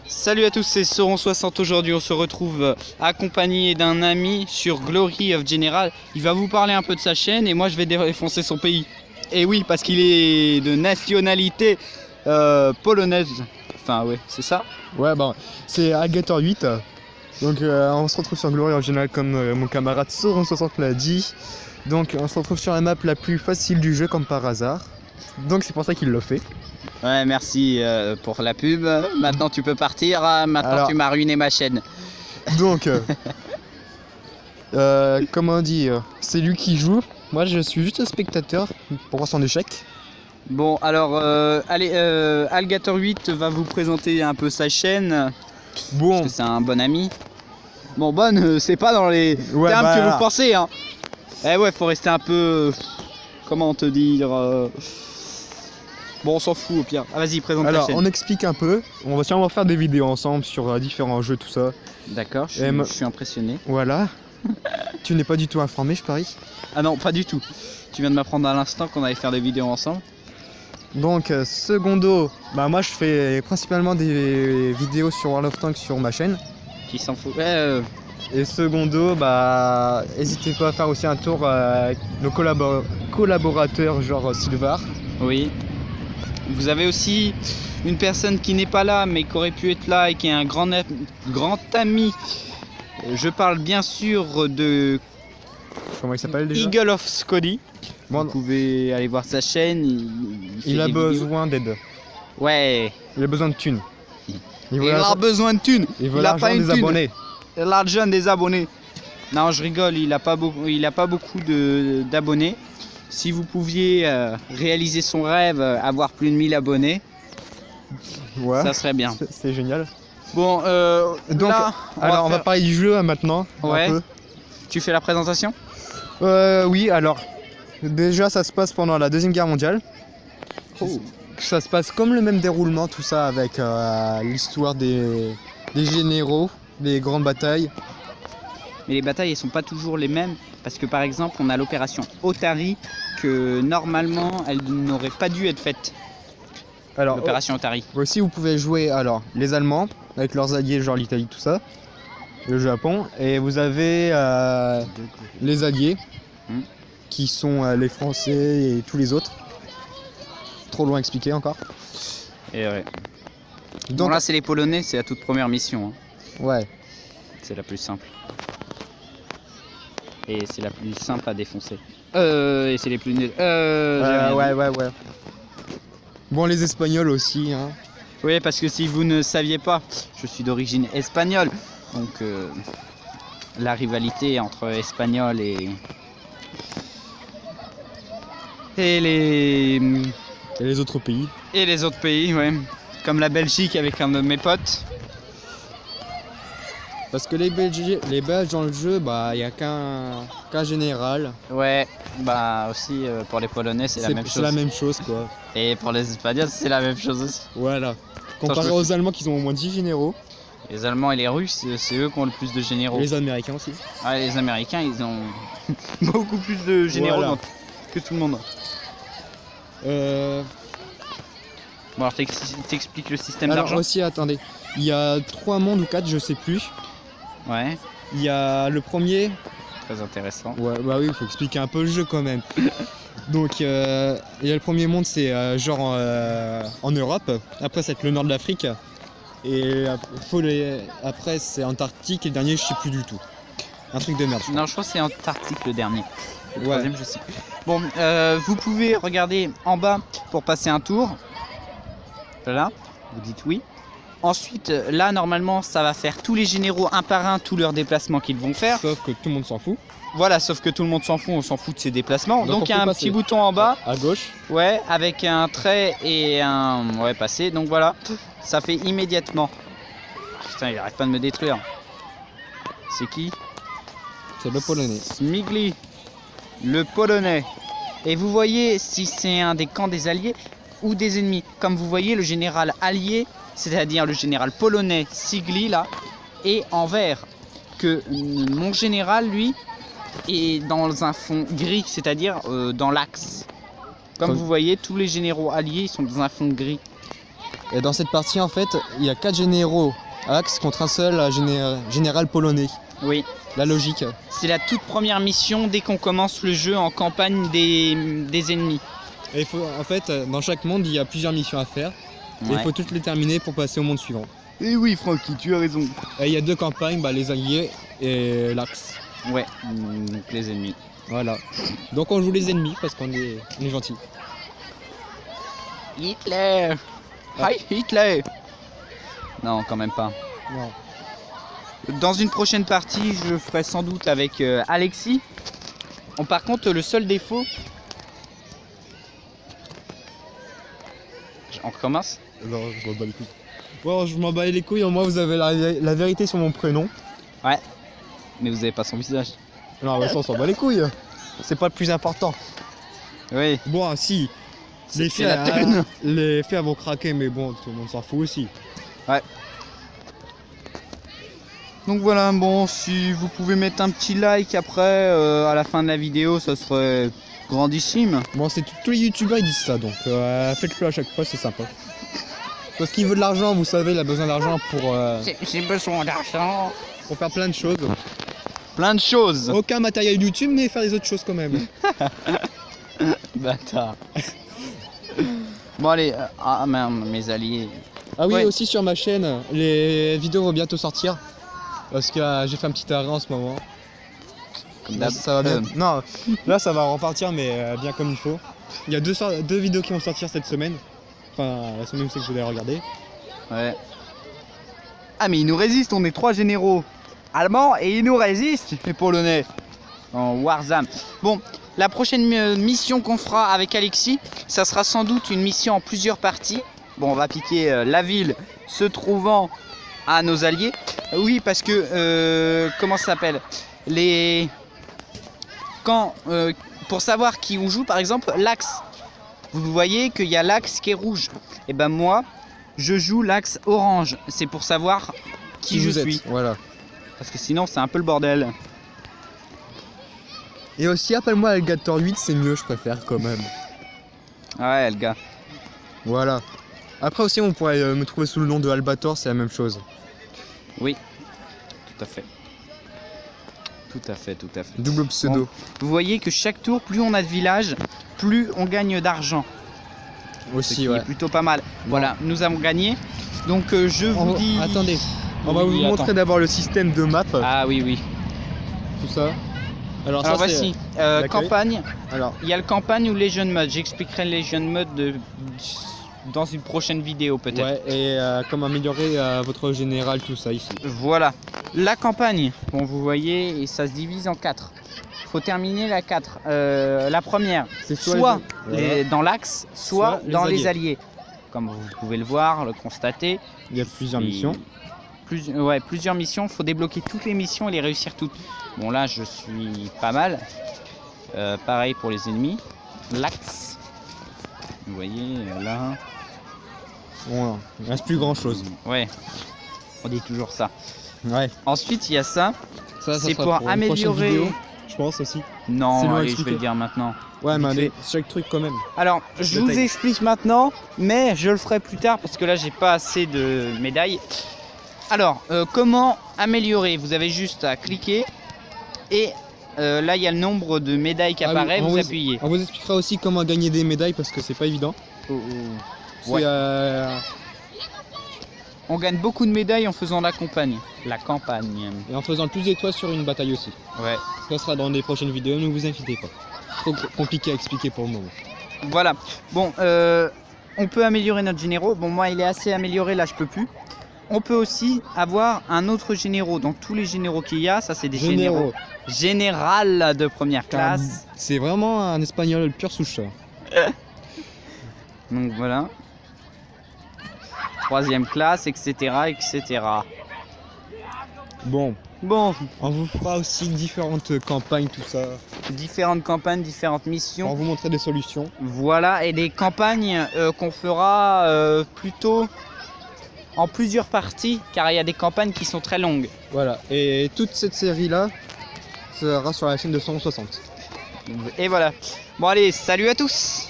Salut à tous, c'est Sauron60. Aujourd'hui on se retrouve accompagné d'un ami sur Glory of General. Il va vous parler un peu de sa chaîne et moi je vais défoncer son pays. Et oui, parce qu'il est de nationalité polonaise. Enfin ouais, c'est ça. Ouais, bon, c'est Alligator 8. Donc on se retrouve sur Glory of General comme mon camarade Sauron60 l'a dit. Donc on se retrouve sur la map la plus facile du jeu comme par hasard. Donc c'est pour ça qu'il l'a fait. Ouais, merci pour la pub. Maintenant tu peux partir. Maintenant Alors, tu m'as ruiné ma chaîne. Donc, comment dire, c'est lui qui joue. Moi je suis juste spectateur pour voir son échec. Bon alors, allez, Alligator 8 va vous présenter un peu sa chaîne. Bon, Parce que c'est un bon ami. Bon, bonne, c'est pas dans les Ouais, termes bah, que vous pensez, hein. Eh ouais, faut rester un peu... comment te dire Bon, on s'en fout au pire. Ah, vas-y, présente ta alors chaîne. on explique un peu. On va sûrement faire des vidéos ensemble sur différents jeux, tout ça. D'accord, Et je suis impressionné. Voilà. Tu n'es pas du tout informé, je parie. Ah non, pas du tout. Tu viens de m'apprendre à l'instant qu'on allait faire des vidéos ensemble. Donc secondo, bah moi je fais principalement des vidéos sur World of Tanks sur ma chaîne. Qui s'en fout. Et secondo, bah n'hésitez pas à faire aussi un tour avec nos collaborateurs genre Sylvar. Oui. Vous avez aussi une personne qui n'est pas là, mais qui aurait pu être là et qui est un grand ami. Je parle bien sûr de Comment il s'appelle déjà? Eagle of Scody. Bon, Vous pouvez aller voir sa chaîne. il fait a des vidéos. besoin d'aide. Ouais. Il a besoin de thunes. Il a besoin de thunes. Il veut Il a pas l'argent une des thune. abonnés. L'argent des abonnés. Non, je rigole. Il a pas beaucoup d'abonnés. Si vous pouviez réaliser son rêve, avoir plus de 1000 abonnés, Ouais. ça serait bien. C'est génial. Bon, Donc, là, alors on va faire- parler du jeu maintenant. Ouais. Un peu. Tu fais la présentation? Oui, alors déjà ça se passe pendant la Deuxième Guerre mondiale. Oh. Ça se passe comme le même déroulement, tout ça avec l'histoire des généraux, des grandes batailles. Mais les batailles, elles sont pas toujours les mêmes. Parce que par exemple, on a l'opération Otari que normalement, elle n'aurait pas dû être faite. Alors L'opération Otari. aussi vous pouvez jouer alors les Allemands avec leurs alliés genre l'Italie, tout ça, le Japon, et vous avez les alliés Hmm. qui sont les Français et tous les autres. Trop loin à expliquer encore. Et ouais. Donc Bon, là, c'est les Polonais, c'est la toute première mission. Hein. ouais. C'est la plus simple. Et c'est la plus simple à défoncer. Et c'est les plus nuls. Ouais. Bon, les Espagnols aussi, hein. Oui, parce que si vous ne saviez pas, je suis d'origine espagnole. Donc, la rivalité entre Espagnols et les Et les autres pays. et les autres pays, ouais. Comme la Belgique avec un de mes potes. Parce que les Belges dans le jeu, bah, il n'y a qu'un général. Ouais, bah aussi pour les Polonais, c'est la même C'est chose. la même chose, quoi. Et pour les Espagnols, c'est la même chose aussi. Voilà. je Comparé me aux Allemands qui ont au moins 10 généraux. Les Allemands et les Russes, c'est eux qui ont le plus de généraux. Et les Américains aussi. Ah, les Américains, ils ont beaucoup plus de généraux Voilà. que tout le monde. Bon, alors t'expliques le système Alors d'argent. aussi, attendez. Il y a 3 mondes ou 4, je sais plus. Ouais, Il y a le premier. très intéressant. Ouais, bah oui, il faut expliquer un peu le jeu quand même. Donc, il y a le premier monde, c'est genre en Europe. Après, c'est le nord de l'Afrique. Et après, c'est Antarctique. Et le dernier, je sais plus du tout. Un truc de merde. je crois. Non, je crois que c'est Antarctique le dernier. Le Ouais. troisième, je sais plus. Bon, vous pouvez regarder en bas pour passer un tour. Voilà, vous dites oui. Ensuite, là, normalement, ça va faire tous les généraux un par un, tous leurs déplacements qu'ils vont faire. Sauf que tout le monde s'en fout. Voilà, sauf que tout le monde s'en fout, on s'en fout de ses déplacements. Donc, Donc il y a on un peut petit passer. bouton en bas, À gauche. ouais, avec un trait et un... Ouais, passer, donc voilà, ça fait immédiatement. Putain, il arrête pas de me détruire. C'est qui? C'est le polonais. Smigli, le polonais. Et vous voyez si c'est un des camps des alliés ou des ennemis. Comme vous voyez, le général allié, c'est-à-dire le général polonais Sigli, là, est en vert. Que mon général, lui, est dans un fond gris, c'est-à-dire dans l'axe. Comme vous voyez, tous les généraux alliés ils sont dans un fond gris. Et dans cette partie, en fait, il y a 4 généraux Axe contre un seul général polonais. Oui. La logique. C'est la toute première mission dès qu'on commence le jeu en campagne des ennemis. Et en fait, dans chaque monde, il y a plusieurs missions à faire. Et il faut toutes les terminer pour passer au monde suivant. Et oui, Francky, tu as raison. Et il y a 2 campagnes, les alliés et l'Axe. Ouais, donc les ennemis. Voilà. Donc on joue les ennemis parce qu'on est gentils. Hitler. Hi Hitler. Non, quand même pas. Non. Dans une prochaine partie, je ferai sans doute avec Alexis. Par contre, le seul défaut... On recommence? Non, je m'en bats les couilles. Bon, je m'en bats les couilles, au moins vous avez la vérité sur mon prénom. Ouais. Mais vous avez pas son visage. Non, mais ça, on s'en bat les couilles. C'est pas le plus important. Oui. Bon, si. Les C'est la thune. Les faits vont craquer, mais bon, tout le monde s'en fout aussi. Ouais. Donc voilà, bon, si vous pouvez mettre un petit like après, à la fin de la vidéo, ça serait grandissime. Bon, c'est tous les youtubeurs ils disent ça, donc faites-le à chaque fois, c'est sympa. Parce qu'il veut de l'argent, vous savez, il a besoin d'argent pour... J'ai besoin d'argent. Pour faire plein de choses. Plein de choses. Aucun matériel YouTube, mais faire des autres choses quand même. Bâtard. Bon allez, ah merde, mes alliés. Ah oui, Ouais. aussi sur ma chaîne, les vidéos vont bientôt sortir. Parce que j'ai fait un petit arrêt en ce moment. Comme Là, d'hab. ça va bien. Non, là ça va repartir, mais bien comme il faut. Il y a deux vidéos qui vont sortir cette semaine. Enfin, la semaine où c'est que je vais les regarder. Ouais. Ah mais ils nous résistent, on est 3 généraux allemands et ils nous résistent, les Polonais. En Warzone. Bon, la prochaine mission qu'on fera avec Alexis, ça sera sans doute une mission en plusieurs parties. Bon, on va piquer la ville se trouvant à nos alliés. Oui, parce que, comment ça s'appelle? Pour savoir qui on joue, par exemple, l'axe. Vous voyez qu'il y a l'axe qui est rouge. Et ben moi, je joue l'axe orange. C'est pour savoir qui je vous suis. êtes, voilà. Parce que sinon, c'est un peu le bordel. Et aussi, appelle-moi Alligator 8, c'est mieux, je préfère quand même. Ouais, le gars. Voilà. Après aussi, on pourrait me trouver sous le nom de Albator, c'est la même chose. Oui, tout à fait. Tout à fait, tout à fait. Double pseudo. Bon, vous voyez que chaque tour, plus on a de villages, plus on gagne d'argent. Ce Aussi, qui ouais. est plutôt pas mal. Voilà, nous avons gagné. Donc je vous dis... Attendez, on va Oui, vous oui, montrer attends. d'abord le système de map, Ah oui, oui. tout ça. Alors, Alors ça, voici, l'accueil. campagne. Alors, Il y a le campagne ou Legion Mode. J'expliquerai le Legion Mode dans une prochaine vidéo peut-être. ouais, et comment améliorer votre général, tout ça ici. Voilà. La campagne, bon vous voyez, et ça se divise en 4. Il faut terminer la 4. La première, C'est soit voilà. dans l'axe, soit Soit dans les les alliés. Comme vous pouvez le voir, le constater. Il y a plusieurs missions. Plusieurs missions. Il faut débloquer toutes les missions et les réussir toutes. Bon là, je suis pas mal. Pareil pour les ennemis. L'axe. Vous voyez, là. Bon, il reste plus grand chose. Ouais. On dit toujours ça. Ouais. Ensuite, il y a ça. Ça C'est sera pour une prochaine améliorer... vidéo, je pense aussi. C'est Non, long à allez, je vais expliquer. le dire maintenant. Ouais, mais Vite allez, chaque truc quand même. Alors, je vous Détail. explique maintenant, mais je le ferai plus tard parce que là, j'ai pas assez de médailles. Alors, comment améliorer? Vous avez juste à cliquer et là, il y a le nombre de médailles qui Ah oui, apparaît. on Vous vous- appuyez. On vous expliquera aussi comment gagner des médailles parce que c'est pas évident. Ouais. C'est, On gagne beaucoup de médailles en faisant la campagne. La campagne. et en faisant le plus d'étoiles sur une bataille aussi. Ouais. Ça sera dans des prochaines vidéos, ne vous inquiétez pas. Trop compliqué à expliquer pour le moment. Voilà. Bon, on peut améliorer notre généraux. Bon, moi, il est assez amélioré. Là, je peux plus. On peut aussi avoir un autre généraux. Donc, tous les généraux qu'il y a, ça, c'est des généraux. Général de première classe. C'est vraiment un espagnol pur souche. Donc voilà. Troisième classe, etc., etc. Bon, Bon, on vous fera aussi différentes campagnes, tout ça, différentes campagnes, différentes pour missions. vous montrer des solutions. Voilà, et des campagnes qu'on fera plutôt en plusieurs parties, car il y a des campagnes qui sont très longues. Voilà, et toute cette série-là sera sur la chaîne de 160. Et voilà. Bon allez, salut à tous!